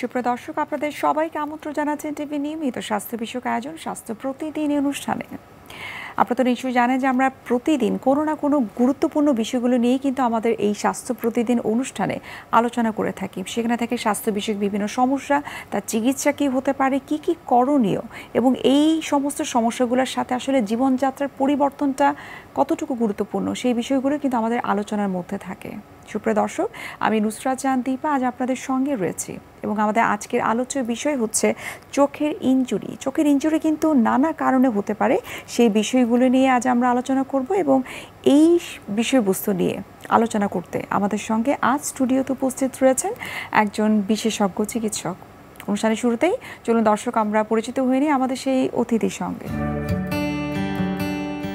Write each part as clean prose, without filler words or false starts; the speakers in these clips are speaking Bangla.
সুপ্রিয় দর্শক, আপনাদের সবাইকে আমন্ত্রণ জানাচ্ছেন টিভি নিয়মিত স্বাস্থ্য বিষয়ক আয়োজন স্বাস্থ্য প্রতিদিন অনুষ্ঠানে। আপনারা তো নিশ্চয়ই জানেন যে আমরা প্রতিদিন কোনো না কোনো গুরুত্বপূর্ণ বিষয়গুলো নিয়েই কিন্তু আমাদের এই স্বাস্থ্য প্রতিদিন অনুষ্ঠানে আলোচনা করে থাকি। সেখানে থেকে স্বাস্থ্য বিষয়ক বিভিন্ন সমস্যা, তার চিকিৎসা কী হতে পারে, কি কি করণীয় এবং এই সমস্ত সমস্যাগুলোর সাথে আসলে জীবনযাত্রার পরিবর্তনটা কতটুকু গুরুত্বপূর্ণ, সেই বিষয়গুলো কিন্তু আমাদের আলোচনার মধ্যে থাকে। সুপ্রিয় দর্শক, আমি নুসরাত জাহান দীপা আজ আপনাদের সঙ্গে রয়েছি এবং আমাদের আজকের আলোচ্য বিষয় হচ্ছে চোখের ইনজুরি। চোখের ইনজুরি কিন্তু নানা কারণে হতে পারে, সেই বিষয়গুলো নিয়ে আজ আমরা আলোচনা করব এবং এই বিষয়বস্তু নিয়ে আলোচনা করতে আমাদের সঙ্গে আজ স্টুডিওতে উপস্থিত রয়েছেন একজন বিশেষজ্ঞ চিকিৎসক। অনুষ্ঠানের শুরুতেই চলুন দর্শক আমরা পরিচিত হয়ে নিই আমাদের সেই অতিথির সঙ্গে।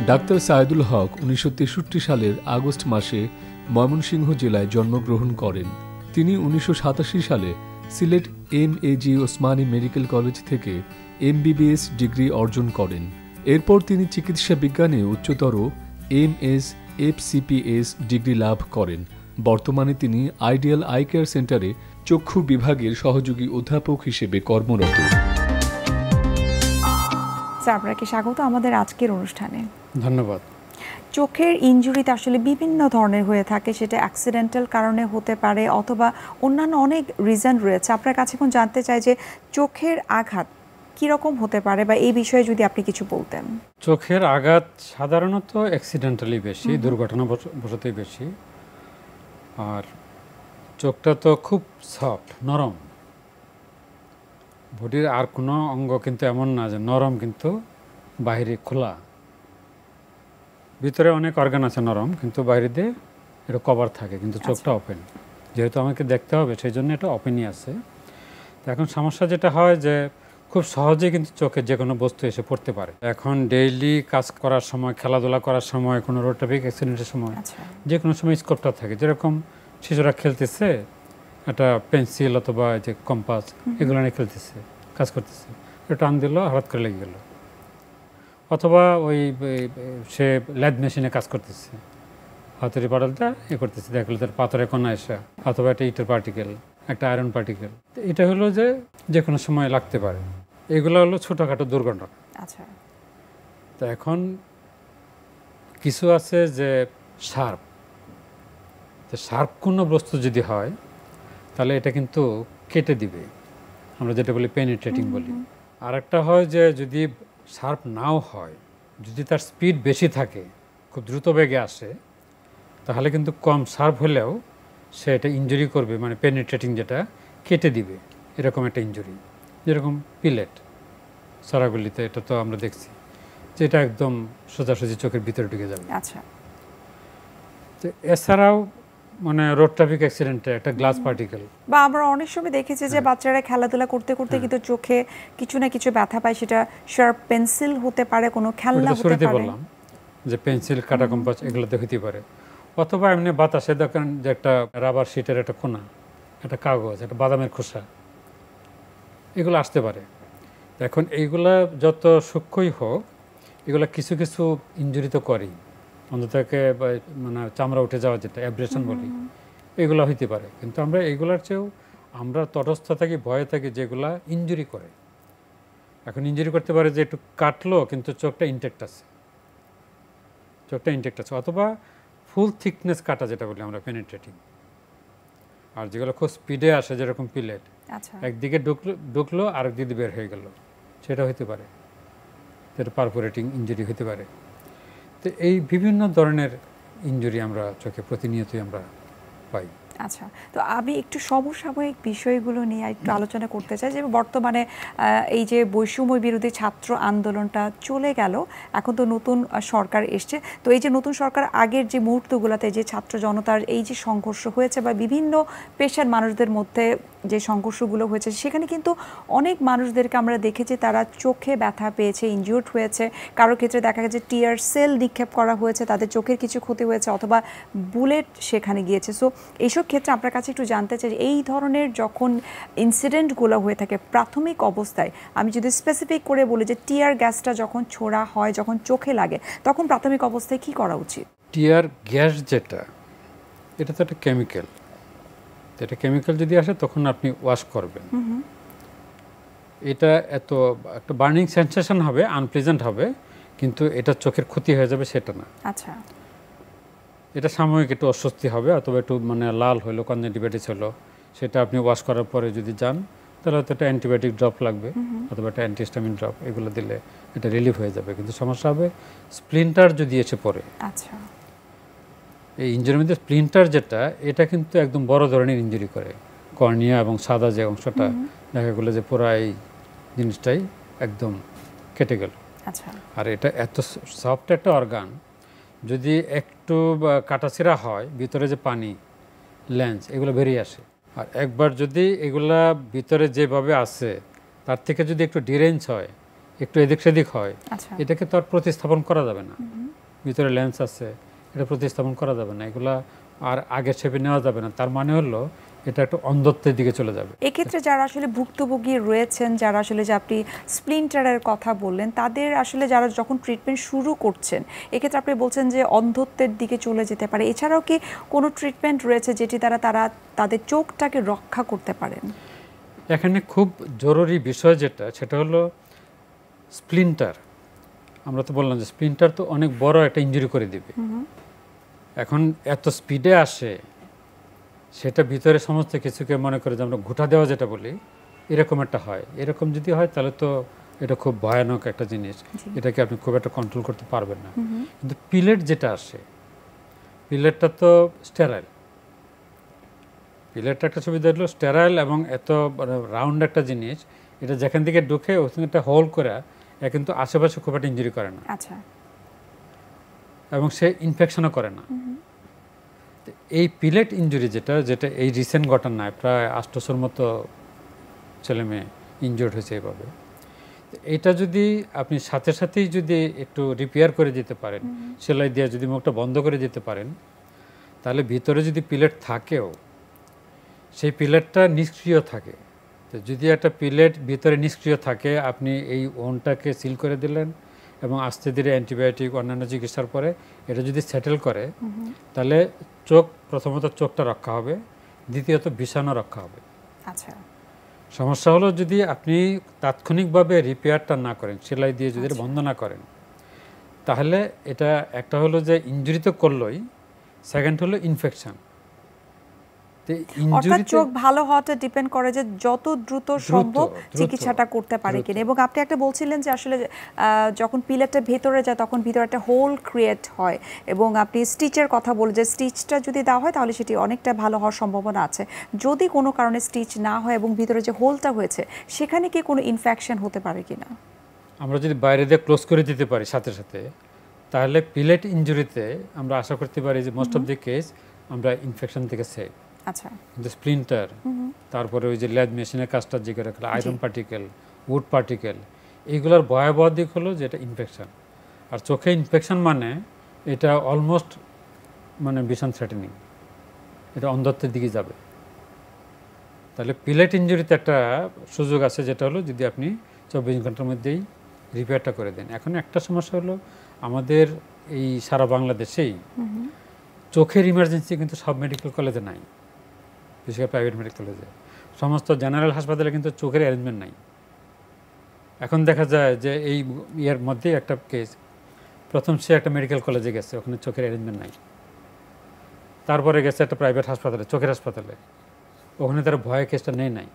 ডাক্তার সায়েদুল হক 1963 সালের আগস্ট মাসে ময়মনসিংহ জেলায় জন্মগ্রহণ করেন। তিনি 1987 সালে সিলেট এম.এ.জি. ওসমানী মেডিকেল কলেজ থেকে এমবিবিএস ডিগ্রি অর্জন করেন। এরপর তিনি চিকিৎসা বিজ্ঞানে উচ্চতর এম.এস. এফ.সি.পি.এস. ডিগ্রি লাভ করেন। বর্তমানে তিনি আইডিয়াল আই কেয়ার সেন্টারে চক্ষু বিভাগের সহযোগী অধ্যাপক হিসেবে কর্মরত। স্যার, আপনাকে স্বাগত আমাদের আজকের অনুষ্ঠানে। ধন্যবাদ। চোখের ইনজুরিতে আসলে বিভিন্ন ধরনের হয়ে থাকে, সেটা অ্যাক্সিডেন্টাল কারণে হতে পারে অথবা অন্যান্য অনেক রিজন রয়েছে। আপনার কাছে এখন জানতে চাই যে চোখের আঘাত কীরকম হতে পারে বা এই বিষয়ে যদি আপনি কিছু বলতেন। চোখের আঘাত সাধারণত অ্যাক্সিডেন্টালি বেশি, দুর্ঘটনাবশতই বেশি। আর চোখটা তো খুব সফট, নরম। বডির আর কোনো অঙ্গ কিন্তু এমন না যে নরম কিন্তু বাইরে খোলা। ভিতরে অনেক অর্গান আছে নরম, কিন্তু বাইরে দিয়ে এটা কভার থাকে, কিন্তু চোখটা ওপেন। যেহেতু আমাকে দেখতে হবে সেই জন্য এটা ওপেনই আছে। তো এখন সমস্যা যেটা হয় যে খুব সহজেই কিন্তু চোখে যে কোনো বস্তু এসে পড়তে পারে। এখন ডেইলি কাজ করার সময়, খেলাধুলা করার সময়, কোনো রোড ট্রাফিক অ্যাক্সিডেন্টের সময়, যে কোনো সময় স্কোপটা থাকে। যেরকম শিশুরা খেলতেছে, একটা পেন্সিল অথবা যে কম্পাস এগুলো নিয়ে খেলতেছে, কাজ করতেছে, এটা টান দিল, হঠাৎ করে লেগে গেল। অথবা ওই সে ল্যাদ মেশিনে কাজ করতেছে, হাতের পাটালটা করতেছে, দেখলো তার পাথরের কণা এসে, অথবা একটা ইটের পার্টিকেল, একটা আয়রন পার্টিকেল। এটা হলো যে কোনো সময় লাগতে পারে। এগুলো হলো ছোটোখাটো দুর্ঘটনা। আচ্ছা, তো এখন কিছু আছে যে শার্প, তো শার্প কোনো বস্তু যদি হয় তাহলে এটা কিন্তু কেটে দিবে, আমরা যেটা বলি পেনিট্রেটিং বলি। আর একটা হয় যে যদি শার্প নাও হয়, যদি তার স্পিড বেশি থাকে, খুব দ্রুত বেগে আসে, তাহলে কিন্তু কম শার্প হলেও সে এটা ইনজুরি করবে, মানে পেনিট্রেটিং, যেটা কেটে দিবে, এরকম একটা ইনজুরি। যেরকম পিলেট সরাগুলিতে এটা তো আমরা দেখছি, যেটা একদম সোজাসুজি চোখের ভিতরে ঢুকে যাবে। আচ্ছা, তো এছাড়াও মানে রোড ট্রাফিক অ্যাক্সিডেন্টে একটা গ্লাস পার্টিকেল, বা আমরা অনেক সময় দেখেছি যে বাচ্চারা খেলাধুলা করতে করতে কিন্তু চোখে কিছু না কিছু ব্যথা পায়, সেটা শার্প পেন্সিল হতে পারে, কোনো খেলনা হতে পারে। বললাম যে পেন্সিল, কাটা কম্পাস, এগুলোতে হতে পারে। অথবা এমনি বাতাসে দেখেন যে একটা রাবার শিটের একটা কোনা, একটা কাগজ, একটা বাদামের খোসা, এগুলো আসতে পারে। এখন এইগুলা যত সূক্ষ্মই হোক, এগুলা কিছু কিছু ইনজুরি তো করেই, অন্ততকে মানে চামড়া উঠে যাওয়া, যেটা অ্যাব্রেশন বলি, এগুলো হইতে পারে। কিন্তু আমরা এইগুলার চেয়েও আমরা তটস্থ থাকি, ভয়ে থাকি যেগুলা ইনজুরি করে। এখন ইনজুরি করতে পারে যে একটু কাটলো কিন্তু চোখটা ইনটেক্ট আছে, অথবা ফুল থিকনেস কাটা, যেটা বলি আমরা পেনিট্রেটিং। আর যেগুলো খুব স্পিডে আসে, যেরকম পিলেট, একদিকে ঢুকলো আরেক দিকে বের হয়ে গেল, সেটা হতে পারে, যেটা পারফোরেটিং ইনজুরি হতে পারে। তো এই বিভিন্ন ধরনের ইনজুরি আমরা চোখে প্রতিনিয়তই আমরা পাই। আচ্ছা, তো আমি একটু সমসাময়িক বিষয়গুলো নিয়ে একটু আলোচনা করতে চাই। যে বর্তমানে এই যে বৈষম্য বিরোধী ছাত্র আন্দোলনটা চলে গেল, এখন তো নতুন সরকার এসছে। তো এই যে নতুন সরকার আগের যে মুহূর্তগুলোতে যে ছাত্র জনতার এই যে সংঘর্ষ হয়েছে বা বিভিন্ন পেশার মানুষদের মধ্যে যে সংঘর্ষগুলো হয়েছে, সেখানে কিন্তু অনেক মানুষদেরকে আমরা দেখেছি তারা চোখে ব্যথা পেয়েছে, ইনজিউর্ড হয়েছে। কারোর ক্ষেত্রে দেখা গেছে টিয়ার সেল নিক্ষেপ করা হয়েছে, তাদের চোখের কিছু ক্ষতি হয়েছে, অথবা বুলেট সেখানে গিয়েছে। সো এইসব ক্ষেত্রে আপনার কাছে একটু জানতে চাই, এই ধরনের যখন ইনসিডেন্টগুলো হয়ে থাকে প্রাথমিক অবস্থায়, আমি যদি স্পেসিফিক করে বলি যে টিয়ার গ্যাসটা যখন ছোড়া হয়, যখন চোখে লাগে, তখন প্রাথমিক অবস্থায় কি করা উচিত? টিয়ার গ্যাস যেটা, এটা তো একটা কেমিক্যাল, তো এটা কেমিক্যাল যদি আসে তখন আপনি ওয়াশ করবেন। এটা এত একটা বার্নিং সেন্সেশন হবে, আনপ্লেজেন্ট হবে, কিন্তু এটা চোখের ক্ষতি হয়ে যাবে সেটা না। আচ্ছা, এটা সাময়িক একটু অস্বস্তি হবে, অথবা একটু মানে লাল হলো, কনজাংটিভাইটিস হলো, সেটা আপনি ওয়াশ করার পরে যদি যান তাহলে হয়তো একটা অ্যান্টিবায়োটিক ড্রপ লাগবে অথবা একটা অ্যান্টিহিস্টামিন ড্রপ, এগুলো দিলে এটা রিলিফ হয়ে যাবে। কিন্তু সমস্যা হবে স্প্লিন্টার যদি এসে পড়ে। আচ্ছা, এই ইঞ্জুরির মধ্যে স্প্লিন্টার যেটা, এটা কিন্তু একদম বড় ধরনের ইঞ্জুরি করে। কর্নিয়া এবং সাদা যে অংশটা দেখা গেলো যে পুরো এই জিনিসটাই একদম কেটে গেল। আচ্ছা, আর এটা এত সফট একটা অর্গান, যদি একটু কাটাছিড়া হয় ভিতরে যে পানি, লেন্স, এগুলো বেরিয়ে আসে। আর একবার যদি এগুলা ভিতরে যেভাবে আছে তার থেকে যদি একটু ডিরেঞ্জ হয়, একটু এদিক সেদিক হয়, আচ্ছা, এটাকে তো আর প্রতিস্থাপন করা যাবে না। ভিতরে লেন্স আছে, এটা প্রতিস্থাপন করা যাবে না, এগুলা আর আগের শেপে নেওয়া যাবে না। তার মানে হলো এটা একটা অন্ধত্বের দিকে চলে যাবে। এক্ষেত্রে যারা আসলে ভুক্তভোগী রয়েছেন, যারা আসলে যে আপনি স্প্লিন্টারের কথা বললেন, তাদের আসলে যারা যখন ট্রিটমেন্ট শুরু করছেন, এক্ষেত্রে আপনি বলছেন যে অন্ধত্বের দিকে চলে যেতে পারে। এছাড়াও কি কোনো ট্রিটমেন্ট রয়েছে যেটি দ্বারা তারা তাদের চোখটাকে রক্ষা করতে পারেন? এখানে খুব জরুরি বিষয় যেটা, সেটা হলো স্প্লিন্টার। আমরা তো বললাম যে স্প্লিন্টার তো অনেক বড় একটা ইনজুরি করে দিবে। এখন এত স্পিডে আসে, সেটা ভিতরে সমস্ত কিছুকে মনে করে যে আমরা ঘুটা দেওয়া যেটা বলি, এরকম একটা হয়। এরকম যদি হয় তাহলে তো এটা খুব ভয়ানক একটা জিনিস, এটাকে আপনি খুব একটা কন্ট্রোল করতে পারবেন না। কিন্তু পিলেট যেটা আসে, পিলেটটা তো স্টেরাইল। পিলেটটা একটা সুবিধা হলো স্টেরাইল এবং এত রাউন্ড একটা জিনিস, এটা যেখান থেকে ঢুকে ওখানে একটা হোল করে, এ কিন্তু আশেপাশে খুব একটা ইঞ্জুরি করে না। আচ্ছা, এবং সে ইনফেকশনও করে না। এই পিলেট ইঞ্জুরি যেটা যেটা এই রিসেন্ট ঘটনায় প্রায় 800 মতো ছেলে মেয়ে ইনজুর্ড হয়েছে এইভাবে, এটা যদি আপনি সাথে সাথেই যদি একটু রিপেয়ার করে দিতে পারেন, সেলাই দিয়ে যদি মুখটা বন্ধ করে দিতে পারেন, তাহলে ভিতরে যদি পিলেট থাকেও সেই পিলেটটা নিষ্ক্রিয় থাকে। তো যদি একটা পিলেট ভিতরে নিষ্ক্রিয় থাকে, আপনি এই ওনটাকে সিল করে দিলেন এবং আস্তে ধীরে অ্যান্টিবায়োটিক অন্যান্য চিকিৎসার পরে এটা যদি সেটেল করে, তাহলে চোখ, প্রথমত চোখটা রক্ষা হবে, দ্বিতীয়ত বিষাণু রক্ষা হবে। আচ্ছা, সমস্যা হলো যদি আপনি তাৎক্ষণিকভাবে রিপেয়ারটা না করেন, সেলাই দিয়ে যদি বন্ধ না করেন, তাহলে এটা একটা হলো যে ইনজুরি তো করলোই, সেকেন্ড হলো ইনফেকশন। অর্থাৎ চোখ ভালো হওয়াটা ডিপেন্ড করে যে যত দ্রুত সম্ভব চিকিৎসাটা করতে পারে কিনা। এবং আপনি একটা বলছিলেন যে আসলে যখন পিলেটটা ভেতরে যায় তখন ভিতরে একটা হোল ক্রিয়েট হয়, এবং আপনি স্টিচের কথা বলে যে স্টিচটা যদি দেওয়া হয় তাহলে সেটি অনেকটা ভালো হওয়ার সম্ভাবনা আছে। যদি কোনো কারণে স্টিচ না হয় এবং ভিতরে যে হোলটা হয়েছে সেখানে কি কোনো ইনফেকশন হতে পারে কিনা? আমরা যদি বাইরে দিয়ে ক্লোজ করে দিতে পারি সাথে সাথে, তাহলে পিলেট ইনজুরিতে আমরা আশা করতে পারি যে মোস্ট অফ দি কেস আমরা ইনফেকশন থেকে সেভ। আচ্ছা, কিন্তু স্প্লিন্টার, তারপরে ওই যে ল্যাদ মেশিনের কাজটা যে করে রাখলো, আয়রন পার্টিকেল, উড পার্টিকেল, এইগুলোর ভয়াবহ দিক হলো যে এটা ইনফেকশন। আর চোখে ইনফেকশন মানে এটা অলমোস্ট মানে ভিশন থ্রেটেনিং, এটা অন্ধত্বের দিকে যাবে। তাহলে পিলেট ইনজুরিতে একটা সুযোগ আছে, যেটা হলো যদি আপনি 24 ঘন্টার মধ্যেই রিপেয়ারটা করে দেন। এখন একটা সমস্যা হলো আমাদের এই সারা বাংলাদেশেই চোখের ইমার্জেন্সি কিন্তু সব মেডিকেল কলেজে নাই, বিশেষ করে প্রাইভেট মেডিকেল কলেজে। সমস্ত জেনারেল হাসপাতালে কিন্তু চোখের অ্যারেঞ্জমেন্ট নাই। এখন দেখা যায় যে এই ইয়ের মধ্যেই একটা কেস, প্রথম সে একটা মেডিকেল কলেজে গেছে, ওখানে চোখের অ্যারেঞ্জমেন্ট নাই। তারপরে গেছে একটা প্রাইভেট হাসপাতালে, চোখের হাসপাতালে, ওখানে তারা ভয়ে কেসটা নাই,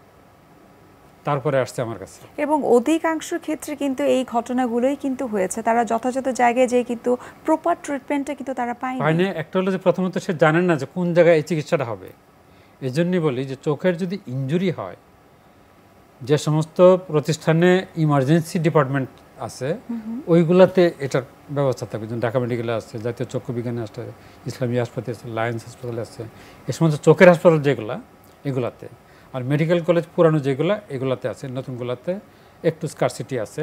তারপরে আসছে আমার কাছে। এবং অধিকাংশ ক্ষেত্রে কিন্তু এই ঘটনাগুলোই কিন্তু হয়েছে, তারা যথাযথ জায়গায় যেয়ে কিন্তু প্রপার ট্রিটমেন্টটা কিন্তু তারা পায়নি। একটা হলো যে প্রথমত সে জানেন না যে কোন জায়গায় এই চিকিৎসাটা হবে। এই জন্যই বলি যে চোখের যদি ইনজুরি হয়, যে সমস্ত প্রতিষ্ঠানে ইমার্জেন্সি ডিপার্টমেন্ট আছে ওইগুলাতে এটার ব্যবস্থা থাকবে। যেমন ঢাকা মেডিকেলে আছে, জাতীয় চক্ষু বিজ্ঞানী আছে, ইসলামী হাসপাতাল আছে, লায়ন্স হাসপাতাল আছে, এই সমস্ত চোখের হাসপাতাল যেগুলা, এগুলাতে। আর মেডিকেল কলেজ পুরানো যেগুলো, এগুলাতে আছে, নতুনগুলাতে একটু স্কারসিটি আছে।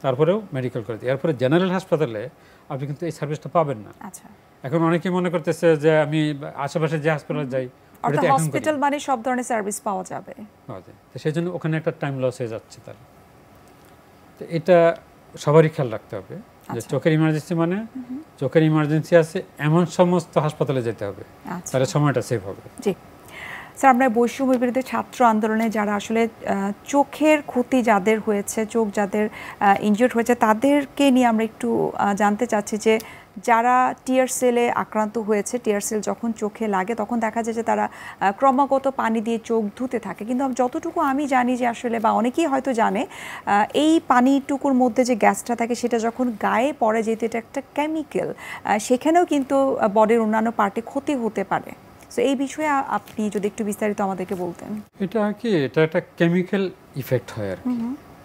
তারপরেও মেডিকেল কলেজ, এরপরে জেনারেল হাসপাতালে আপনি কিন্তু এই সার্ভিসটা পাবেন না। আচ্ছা, এখন অনেকে মনে করতেছে যে আমি আশেপাশে যে হাসপাতালে যাই, অর্থাৎ হসপিটাল মানে সব ধরনের সার্ভিস পাওয়া যাবে, তো সেই জন্য ওখানে একটা টাইম লস হয়ে যাচ্ছে তার। তো এটা সবারই খেয়াল রাখতে হবে যে চোখের ইমার্জেন্সি মানে চোখের ইমার্জেন্সি আছে এমন সমস্ত হাসপাতালে যেতে হবে, তাহলে সময়টা সেভ হবে। জি, স্যার আমরা বৈষম্য বিরোধী ছাত্র আন্দোলনে যারা আসলে চোখের ক্ষতি যাদের হয়েছে, চোখ যাদের ইনজিওর্ড হয়েছে, তাদেরকে নিয়ে আমরা একটু জানতে চাচ্ছি যে যারা টিয়ার সেলে আক্রান্ত হয়েছে, টিয়ার সেল যখন চোখে লাগে তখন দেখা যায় যে তারা ক্রমাগত পানি দিয়ে চোখ ধুতে থাকে, কিন্তু যতটুকু আমি জানি যে আসলে বা অনেকেই হয়তো জানে এই পানিটুকুর মধ্যে যে গ্যাসটা থাকে সেটা যখন গায়ে পড়ে, যেহেতু এটা একটা কেমিক্যাল, সেখানেও কিন্তু বডির অন্যান্য পার্টে ক্ষতি হতে পারে। তো এই বিষয়ে আপনি যদি একটু বিস্তারিত আমাদেরকে বলতেন। এটা কি, এটা একটা কেমিক্যাল ইফেক্ট হয় আর কি,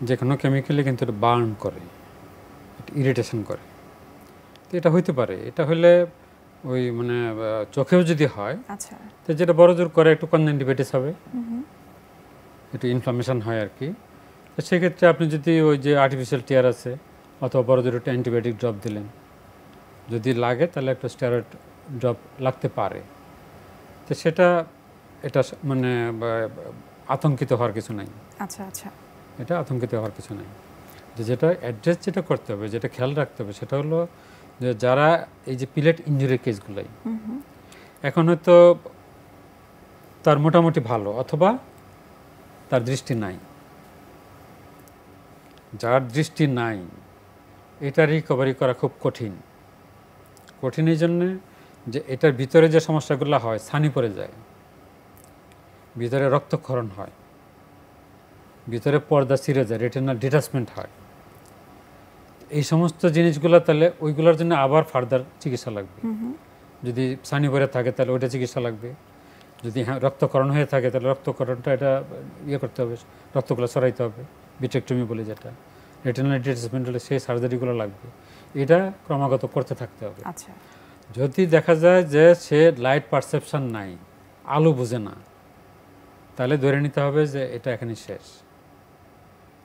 যে কোনো কেমিক্যালে কিন্তু এটা বার্ন করে, ইরিটেশন করে। তো এটা হইতে পারে, এটা হলে ওই মানে চোখেও যদি হয়, আচ্ছা, তো যেটা বড় জোর করে একটু কনজেক্টিভাইটিস হবে, একটু ইনফ্লামেশন হয় আর কি। তো সেক্ষেত্রে আপনি যদি ওই যে আর্টিফিশিয়াল টিয়ার আছে অথবা বড় জোর একটু অ্যান্টিবায়োটিক ড্রপ দিলেন, যদি লাগে তাহলে একটা স্টেরয়েড ড্রপ লাগতে পারে। তো সেটা এটা মানে আতঙ্কিত হওয়ার কিছু নাই। আচ্ছা আচ্ছা, এটা আতঙ্কিত হওয়ার কিছু নাই। যেটা অ্যাড্রেস যেটা করতে হবে, যেটা খেয়াল রাখতে হবে, সেটা হলো যে যারা এই যে পিলেট ইনজুরি কেসগুলাই, এখন হয়তো তার মোটামুটি ভালো অথবা তার দৃষ্টি নাই। যার দৃষ্টি নাই এটা রিকভারি করা খুব কঠিন। কঠিন এই জন্যে যে এটার ভিতরে যে সমস্যাগুলো হয়, ছানি পড়ে যায়, ভিতরে রক্তক্ষরণ হয়, ভিতরে পর্দা ছিঁড়ে যায়, রেটিনাল ডিটাচমেন্ট হয়। এই সমস্ত জিনিসগুলো তাহলে ওইগুলোর জন্য আবার ফার্দার চিকিৎসা লাগবে। যদি ছানি পড়ে থাকে তাহলে ওইটা চিকিৎসা লাগবে। যদি রক্তক্ষরণ হয়ে থাকে তাহলে রক্তক্ষরণটা এটা করতে হবে, রক্তগুলো সরাইতে হবে, ভিট্রেক্টমি বলে যেটা। রেটিনাল ডিটাচমেন্ট হলে সেই সার্জারিগুলো লাগবে। এটা ক্রমাগত করতে থাকতে হবে। আচ্ছা, যদি দেখা যায় যে সে লাইট পারসেপশন নাই, আলো বুঝে না, তাহলে ধরে নিতে হবে যে এটা এখানে শেষ।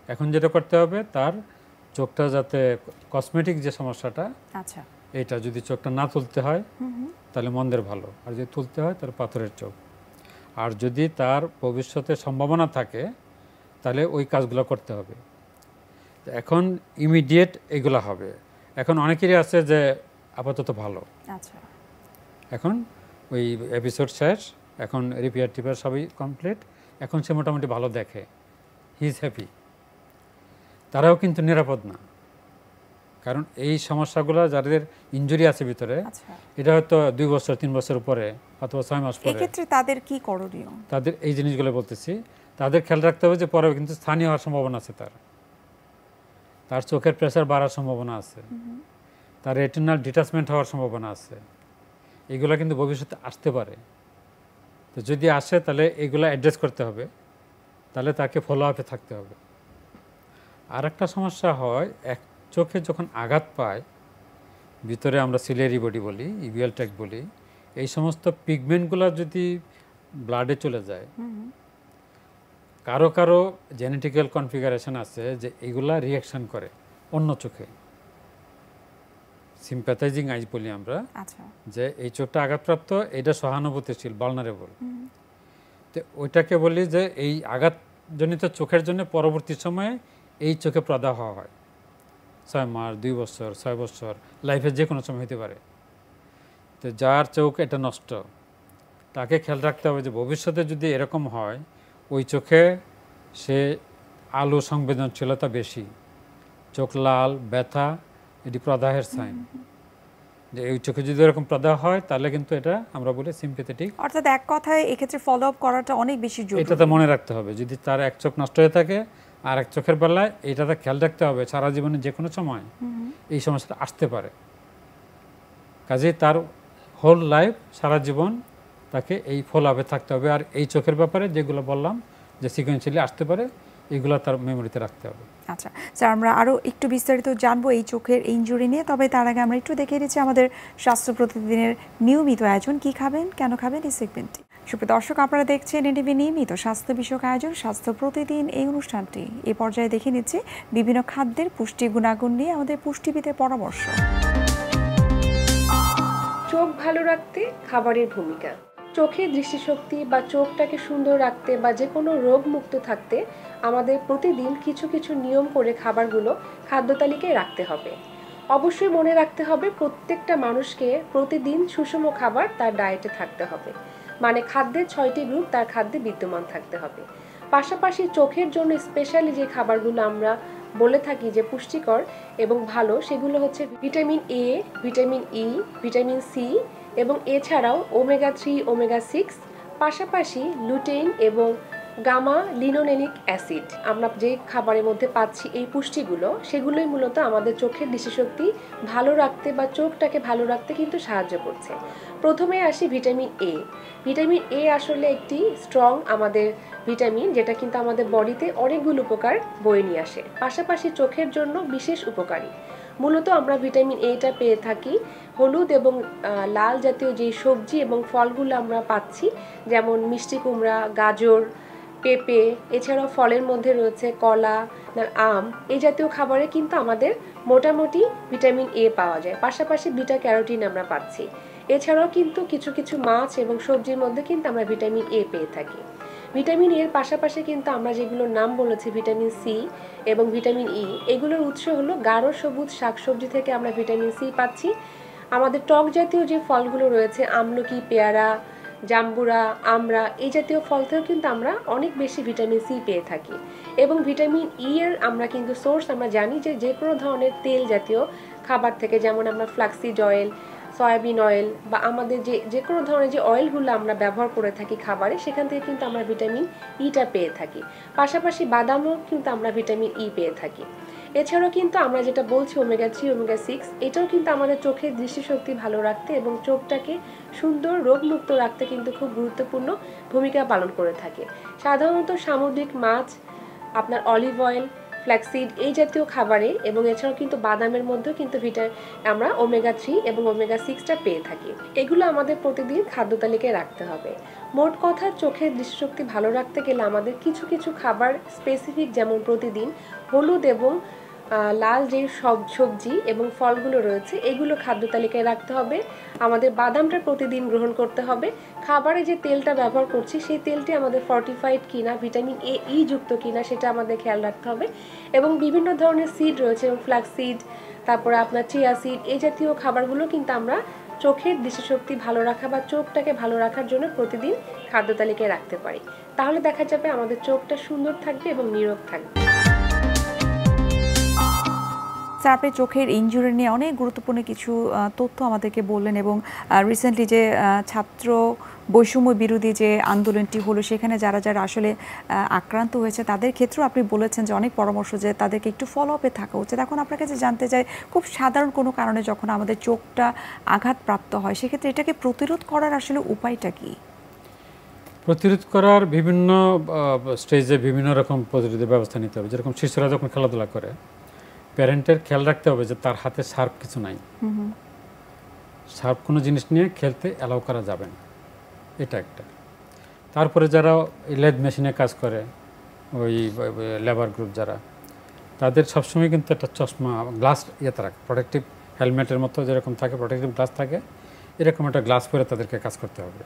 এখন যেটা করতে হবে, তার চোখটা যাতে কসমেটিক যে সমস্যাটা, আচ্ছা, এইটা যদি চোখটা না তুলতে হয় তাহলে মন্দের ভালো, আর যদি তুলতে হয় তাহলে পাথরের চোখ। আর যদি তার ভবিষ্যতে সম্ভাবনা থাকে তাহলে ওই কাজগুলো করতে হবে। এখন ইমিডিয়েট এগুলো হবে। এখন অনেকেরই আছে যে আপাতত ভালো, আচ্ছা, এখন ওই এপিসোড শেষ, এখন রিপেয়ার টিপার সবই কমপ্লিট, এখন সে মোটামুটি ভালো দেখে, হি ইজ হ্যাপি। তারাও কিন্তু নিরাপদ না, কারণ এই সমস্যাগুলো যাদের ইনজুরি আছে ভিতরে, আচ্ছা, এটা হয়তো 2 বছর 3 বছর পরে অথবা 6 মাস পরে। এক্ষেত্রে তাদের কি করণীয়? তাদের এই জিনিসগুলো বলতেছি, তাদের খেয়াল রাখতে হবে যে পরে কিন্তু স্থানীয় হওয়ার সম্ভাবনা আছে, তার চোখের প্রেশার বাড়ার সম্ভাবনা আছে, তার রেটিনাল ডিটাচমেন্ট হওয়ার সম্ভাবনা আছে। এগুলো কিন্তু ভবিষ্যতে আসতে পারে। তো যদি আসে তাহলে এগুলো অ্যাড্রেস করতে হবে, তাহলে তাকে ফলো আপে থাকতে হবে। আর একটা সমস্যা হয়, এক চোখে যখন আঘাত পায়, ভিতরে আমরা সিলিয়ারি বডি বলি, ইভিয়াল ট্যাক বলি, এই সমস্ত পিগমেন্টগুলো যদি ব্লাডে চলে যায়, কারো কারো জেনেটিক্যাল কনফিগারেশন আছে যে এগুলা রিয়াকশন করে অন্য চোখে, সিম্প্যাথাইজিং আইজ বলি আমরা। আচ্ছা, যে এই চোখটা আঘাতপ্রাপ্ত, এটা সহানুভূতিশীল, ভালনারেবল। তো ওইটাকে বলি যে এই আঘাতজনিত চোখের জন্য পরবর্তী সময়ে এই চোখে প্রদাহ হয়, 6 মাস, 2 বছর, 6 বছর, লাইফের যে কোনো সময় হতে পারে। তো যার চোখ এটা নষ্ট, তাকে খেয়াল রাখতে হবে যে ভবিষ্যতে যদি এরকম হয়, ওই চোখে সে আলো সংবেদনশীলতা বেশি, চোখ লাল, ব্যথা, এটি প্রদাহের সাইন। যে এই চোখে যদি এরকম প্রদাহ হয় তাহলে কিন্তু এটা আমরা বলি সিম্প্যাথেটিক। অর্থাৎ এক কথায় এক্ষেত্রে ফলো আপ করাটা অনেক বেশি জরুরি। এটা তো মনে রাখতে হবে, যদি তার এক চোখ নষ্ট হয়ে থাকে আর এক চোখের বেলায়, এইটাতে খেয়াল রাখতে হবে সারা জীবনে যে কোনো সময় এই সমস্যাটা আসতে পারে। কাজেই তার হোল লাইফ, সারা জীবন তাকে এই ফলো আপে থাকতে হবে। আর এই চোখের ব্যাপারে যেগুলো বললাম যে সিকোয়েন্সিয়ালি আসতে পারে, এইগুলো তার মেমোরিতে রাখতে হবে। আচ্ছা স্যার, আমরা আরও একটু বিস্তারিত জানবো এই চোখের ইনজুরি নিয়ে, তবে তার আগে আমরা একটু দেখে নিচ্ছি আমাদের স্বাস্থ্য প্রতিদিনের নিয়মিত আয়োজন কি খাবেন কেন খাবেন এই সেগমেন্টটি। সুপ্রিয় দর্শক, আপনারা দেখছেন এনটিভি নিয়মিত স্বাস্থ্য বিষয়ক আয়োজন স্বাস্থ্য প্রতিদিন। এই অনুষ্ঠানটি এই পর্যায়ে দেখে নিচ্ছি বিভিন্ন খাদ্যের পুষ্টি গুণাগুণ নিয়ে আমাদের পুষ্টিবিদের পরামর্শ। চোখ ভালো রাখতে খাবারের ভূমিকা। চোখের দৃষ্টিশক্তি বা চোখটাকে সুন্দর রাখতে বা যে কোনো রোগ মুক্ত থাকতে আমাদের প্রতিদিন কিছু কিছু নিয়ম করে খাবারগুলো খাদ্য তালিকায় রাখতে হবে। অবশ্যই মনে রাখতে হবে প্রত্যেকটা মানুষকে প্রতিদিন সুষম খাবার তার ডায়েটে থাকতে হবে। মানে খাদ্যের 6টি গ্রুপ তার খাদ্যে বিদ্যমান থাকতে হবে। পাশাপাশি চোখের জন্য স্পেশালি যে খাবারগুলো আমরা বলে থাকি যে পুষ্টিকর এবং ভালো, সেগুলো হচ্ছে vitamin A, vitamin E, vitamin C এবং এছাড়াও ওমেগা 3, ওমেগা 6, পাশাপাশি লুটেইন এবং গামা লিনোলেনিক অ্যাসিড। আমরা যে খাবারের মধ্যে পাচ্ছি এই পুষ্টিগুলো, সেগুলোই মূলত আমাদের চোখের দৃষ্টিশক্তি ভালো রাখতে বা চোখটাকে ভালো রাখতে কিন্তু সাহায্য করছে। প্রথমে আসি ভিটামিন এ। ভিটামিন এ আসলে একটি স্ট্রং আমাদের ভিটামিন, যেটা কিন্তু আমাদের বডিতে অনেকগুলো উপকার বয়ে নিয়ে আসে, পাশাপাশি চোখের জন্য বিশেষ উপকারী। মূলত আমরা ভিটামিন এটা পেয়ে থাকি হলুদ এবং লাল জাতীয় যে সবজি এবং ফলগুলো আমরা পাচ্ছি, যেমন মিষ্টি কুমড়া, গাজর, পেঁপে, এছাড়াও ফলের মধ্যে রয়েছে কলা, আম, এই জাতীয় খাবারে কিন্তু আমাদের মোটামুটি ভিটামিন এ পাওয়া যায়। পাশাপাশি বিটা ক্যারোটিন আমরা পাচ্ছি। এছাড়াও কিন্তু কিছু কিছু মাছ এবং সবজির মধ্যে কিন্তু আমরা ভিটামিন এ পেয়ে থাকি। ভিটামিন এর পাশাপাশি কিন্তু আমরা যেগুলোর নাম বলেছি ভিটামিন সি এবং ভিটামিন ই, এগুলোর উৎস হলো গাঢ় সবুজ শাকসবজি থেকে আমরা ভিটামিন সি পাচ্ছি। আমাদের টক জাতীয় যে ফলগুলো রয়েছে, আমলকি, পেয়ারা, জাম্বুরা, আমড়া, এই জাতীয় ফল থেকেও কিন্তু আমরা অনেক বেশি ভিটামিন সি পেয়ে থাকি। এবং ভিটামিন ই এর আমরা কিন্তু সোর্স আমরা জানি যে কোনো ধরনের তেল জাতীয় খাবার থেকে, যেমন আমরা ফ্লাক্সিড অয়েল, সয়াবিন অয়েল বা আমাদের যে কোনো ধরনের যে অয়েলগুলো আমরা ব্যবহার করে থাকি খাবারে, সেখান থেকে কিন্তু আমরা ভিটামিন ইটা পেয়ে থাকি। পাশাপাশি বাদামও কিন্তু আমরা ভিটামিন ই পেয়ে থাকি। এছাড়াও কিন্তু আমরা যেটা বলছি ওমেগা 3, ওমেগা 6, এটাও কিন্তু আমাদের চোখের দৃষ্টিশক্তি ভালো রাখতে এবং চোখটাকে সুন্দর রোগমুক্ত রাখতে কিন্তু খুব গুরুত্বপূর্ণ ভূমিকা পালন করে থাকে। সাধারণত সামুদ্রিক মাছ, আপনার অলিভ অয়েল, ফ্ল্যাক্সিড, এই জাতীয় খাবারে এবং এছাড়াও কিন্তু বাদামের মধ্যেও কিন্তু আমরা ওমেগা 3 এবং ওমেগা 6টা পেয়ে থাকি। এগুলো আমাদের প্রতিদিন খাদ্য তালিকায় রাখতে হবে। মোট কথা, চোখের দৃষ্টিশক্তি ভালো রাখতে গেলে আমাদের কিছু কিছু খাবার স্পেসিফিক, যেমন প্রতিদিন হলুদ এবং লাল যে সবজি এবং ফলগুলো রয়েছে, এগুলো খাদ্য তালিকায় রাখতে হবে। আমাদের বাদামটা প্রতিদিন গ্রহণ করতে হবে। খাবারে যে তেলটা ব্যবহার করছি, সেই তেলটি আমাদের ফর্টিফাইড কিনা, ভিটামিন এ, ই যুক্ত কিনা, সেটা আমাদের খেয়াল রাখতে হবে। এবং বিভিন্ন ধরনের সিড রয়েছে, এবং ফ্ল্যাক্স সিড, তারপরে আপনার চিয়া সিড, এই জাতীয় খাবারগুলো কিন্তু আমরা চোখের দৃষ্টিশক্তি ভালো রাখা বা চোখটাকে ভালো রাখার জন্য প্রতিদিন খাদ্য তালিকায় রাখতে পারি। তাহলে দেখা যাবে আমাদের চোখটা সুন্দর থাকবে এবং নীরব থাকবে। স্যার, আপনি চোখের ইনজুরি নিয়ে অনেক গুরুত্বপূর্ণ কিছু তথ্য আমাদেরকে বললেন, এবং রিসেন্টলি যে ছাত্র বৈষম্য বিরোধী যে আন্দোলনটি হলো, সেখানে যারা যারা আসলে আক্রান্ত হয়েছে তাদের ক্ষেত্রেও আপনি বলেছেন যে অনেক পরামর্শ, যে তাদেরকে একটু ফলো আপে থাকা উচিত। এখন আপনার কাছে জানতে চাই, খুব সাধারণ কোনো কারণে যখন আমাদের চোখটা আঘাতপ্রাপ্ত হয়, সেক্ষেত্রে এটাকে প্রতিরোধ করার আসলে উপায়টা কি? প্রতিরোধ করার বিভিন্ন স্টেজে বিভিন্ন রকম প্রতিরোধের ব্যবস্থা নিতে হবে। যেরকম শিশুরা যখন খেলাধুলা করে, প্যারেন্টের খেয়াল রাখতে হবে যে তার হাতে শার্প কিছু নাই, শার্প কোনো জিনিস নিয়ে খেলতে অ্যালাউ করা যাবে না, এটা একটা। তারপরে যারা লেদ মেশিনে কাজ করে, ওই লেবার গ্রুপ যারা, তাদের সবসময় কিন্তু একটা চশমা, গ্লাস ইয়েতে রাখে, প্রোটেক্টিভ হেলমেটের মতো যেরকম থাকে প্রোটেক্টিভ গ্লাস থাকে, এরকম একটা গ্লাস পরে তাদেরকে কাজ করতে হবে।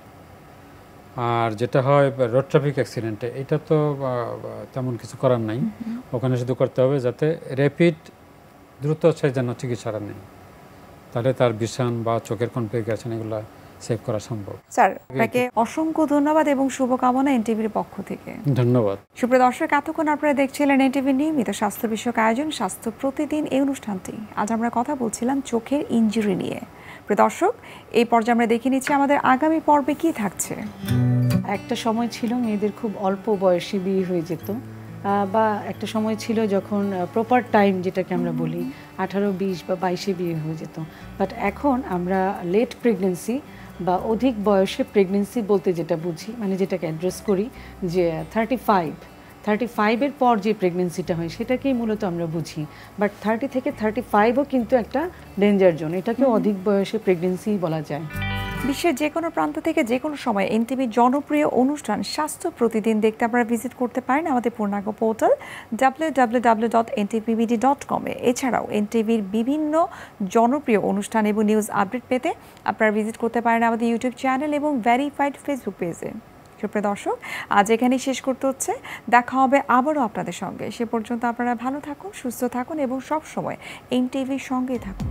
আর যেটা হয় রোড ট্রাফিক অ্যাক্সিডেন্টে, এটা তো তেমন কিছু করার নাই, ওখানে শুধু করতে হবে যাতে র্যাপিড দ্রুত সে যেন চিকিৎসাটা নেই, তাহলে তার ভিশন বা চোখের কনফিগারেশন এগুলো সেভ করা সম্ভব। স্যার, আপনাকে অসংখ্য ধন্যবাদ এবং শুভকামনা এনটিভির পক্ষ থেকে। ধন্যবাদ। সুপ্রিয় দর্শক, এতক্ষণ আপনারা দেখছিলেন এনটিভির নিয়মিত স্বাস্থ্য বিষয়ক আয়োজন স্বাস্থ্য প্রতিদিন, এই অনুষ্ঠানটি। আজ আমরা কথা বলছিলাম চোখের ইনজুরি নিয়ে। প্রিয় দর্শক, এই পর্যায়ে আমরা দেখে নিচ্ছি আমাদের আগামী পর্বে কি থাকছে। একটা সময় ছিল মেয়েদের খুব অল্প বয়সে বিয়ে হয়ে যেত, বা একটা সময় ছিল যখন প্রপার টাইম যেটাকে আমরা বলি 18, 20 বা 22-এ বিয়ে হয়ে যেত। বাট এখন আমরা লেট প্রেগনেন্সি বা অধিক বয়সে প্রেগনেন্সি বলতে যেটা বুঝি, মানে যেটাকে অ্যাড্রেস করি যে 35-এর পর যে প্রেগনেন্সিটা হয় সেটাকেই মূলত আমরা বুঝি। বাট 30 থেকে 35ও কিন্তু একটা ডেঞ্জার জোন, এটাকেও অধিক বয়সে প্রেগনেন্সি বলা যায়। বিশ্বের যে কোনো প্রান্ত থেকে যে কোনো সময় এনটিভির জনপ্রিয় অনুষ্ঠান স্বাস্থ্য প্রতিদিন দেখতে আপনারা ভিজিট করতে পারেন আমাদের পূর্ণাঙ্গ পোর্টাল www.ntvbd.com-এ। এছাড়াও এনটিভির বিভিন্ন জনপ্রিয় অনুষ্ঠান এবং নিউজ আপডেট পেতে আপনারা ভিজিট করতে পারেন আমাদের ইউটিউব চ্যানেল এবং ভেরিফাইড ফেসবুক পেজে। সুপ্রিয় দর্শক, আজ এখানেই শেষ করতে হচ্ছে। দেখা হবে আবারও আপনাদের সঙ্গে। সে পর্যন্ত আপনারা ভালো থাকুন, সুস্থ থাকুন এবং সব সময় এনটিভির সঙ্গেই থাকুন।